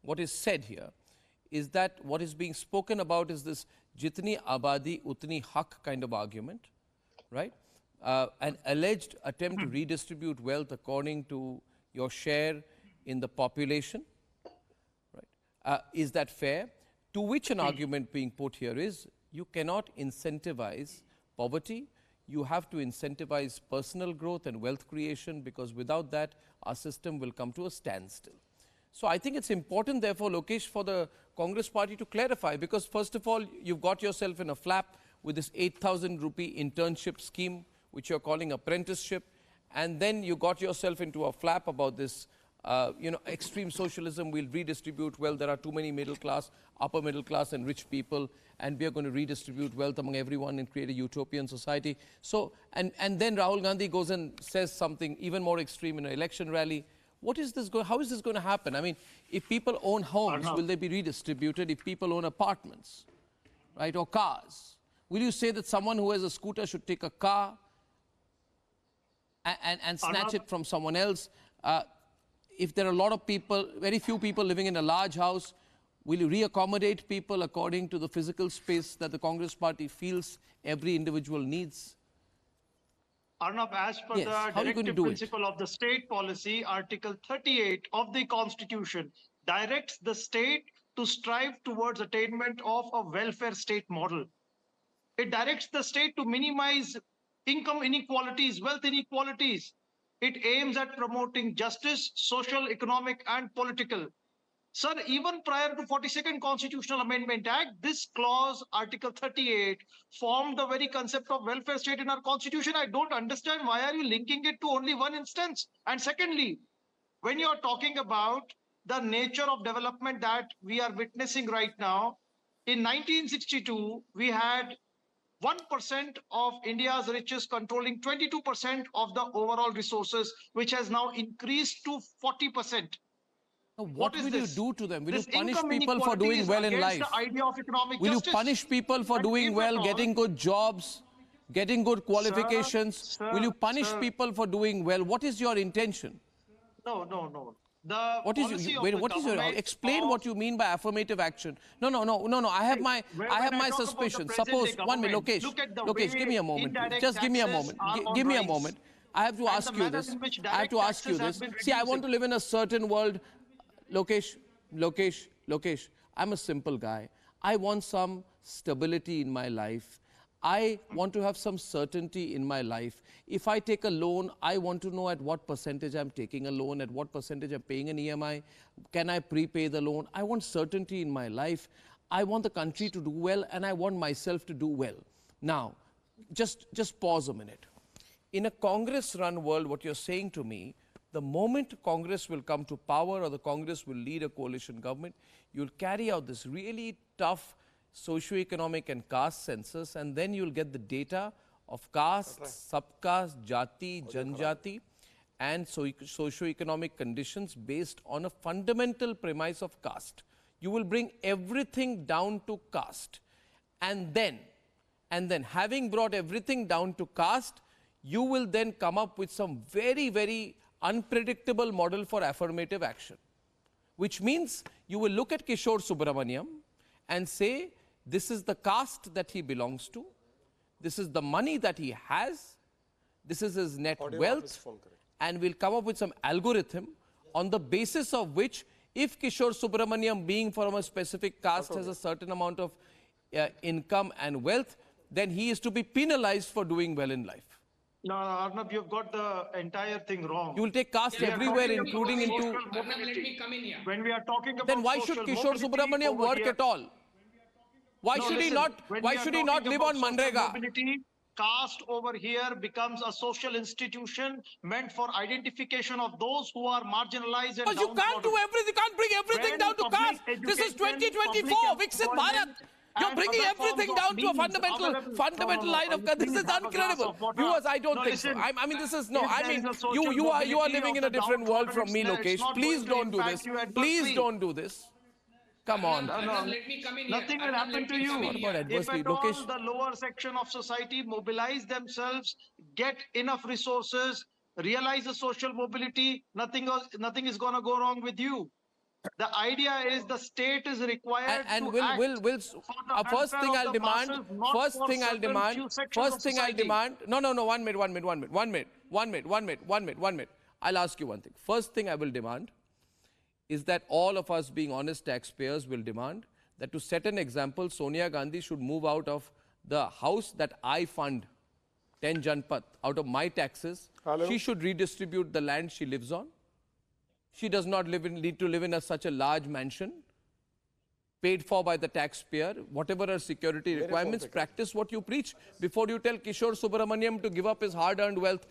what is said here is that what is being spoken about is this jitni abadi utni haq kind of argument, right? An alleged attempt to redistribute wealth according to your share in the population, right? Is that fair? To which an argument being put here is you cannot incentivize poverty. You have to incentivize personal growth and wealth creation, because without that, our system will come to a standstill. So I think it's important, therefore, Lokesh, for the Congress party to clarify, because first of all, you've got yourself in a flap with this 8,000 rupee internship scheme, which you're calling apprenticeship, and then you got yourself into a flap about this, extreme socialism. We'll redistribute wealth. There are too many middle class, upper middle class and rich people, and we are going to redistribute wealth among everyone and create a utopian society. So, and then Rahul Gandhi goes and says something even more extreme in an election rally. What is this how is this going to happen? I mean, if people own homes, will they be redistributed? If people own apartments, right, or cars, will you say that someone who has a scooter should take a car and snatch it from someone else? If there are a lot of people, very few people living in a large house, will you re-accommodate people according to the physical space that the Congress party feels every individual needs? Arnab, as per the directive principle of the state policy, Article 38 of the Constitution directs the state to strive towards attainment of a welfare state model. It directs the state to minimize income inequalities, wealth inequalities. It aims at promoting justice, social, economic, and political. Sir, even prior to 42nd Constitutional Amendment Act, this clause, Article 38, formed the very concept of welfare state in our Constitution. I don't understand why are you linking it to only one instance. And secondly, when you are talking about the nature of development that we are witnessing right now, in 1962, we had 1% of India's riches controlling 22% of the overall resources, which has now increased to 40%. Now, what will you do to them? Will you punish people for doing well in life? Will you punish people for doing well, getting good jobs, getting good qualifications? Will you punish people for doing well? What is your intention? No. Explain what you mean by affirmative action. No. I have my suspicions. Suppose, 1 minute, Lokesh, give me a moment. Just give me a moment. Give me a moment. I have to ask you this. See, I want to live in a certain world. Lokesh, I'm a simple guy. I want some stability in my life. I want to have some certainty in my life. If I take a loan, I want to know at what percentage I'm taking a loan, at what percentage I'm paying an EMI. Can I prepay the loan? I want certainty in my life. I want the country to do well, and I want myself to do well. Now, just pause a minute. In a Congress-run world, what you're saying to me, the moment Congress will come to power or the Congress will lead a coalition government, you'll carry out this really tough socio-economic and caste census, and then you'll get the data of caste, subcaste, jati, janjati, and socio-economic conditions based on a fundamental premise of caste. You will bring everything down to caste. And then having brought everything down to caste, you will then come up with some very, very unpredictable model for affirmative action, which means you will look at Kishore Subramaniam and say, this is the caste that he belongs to, this is the money that he has, this is his net wealth, and we'll come up with some algorithm on the basis of which, if Kishore Subramaniam, being from a specific caste, has a certain amount of income and wealth, then he is to be penalized for doing well in life. No, Arnab, you've got the entire thing wrong. You will take caste everywhere, including into... Arnab, let me come in here. When we are talking about... Then why should Kishore Subramaniam work at all? Why should he not live on Manrega? Caste over here becomes a social institution meant for identification of those who are marginalized and But you can't do everything, you can't bring everything down to caste. This is 2024, Viksit Bharat. You're bringing everything down to a fundamental line of caste. This is incredible. Viewers, I don't think so. I mean, this is, no, I mean, you are living in a different world from me, Lokesh. Please don't do this. Please don't do this. Come on. Nothing will happen to you. If at all the lower section of society mobilize themselves, get enough resources, realize the social mobility, nothing is going to go wrong with you. The idea is the state is required and to act will for the first welfare thing of I'll the demand, masses, not for certain few sections of society. no, no, no, 1 minute, 1 minute, 1 minute, 1 minute, 1 minute, 1 minute, 1 minute, 1 minute. I'll ask you one thing. First thing I will demand is that all of us being honest taxpayers will demand that to set an example, Sonia Gandhi should move out of the house that I fund, 10 Janpat, out of my taxes. Hello? She should redistribute the land she lives on. She does not need to live in such a large mansion, paid for by the taxpayer. Whatever her security requirements, practice what you preach. Before you tell Kishore Subramaniam to give up his hard-earned wealth,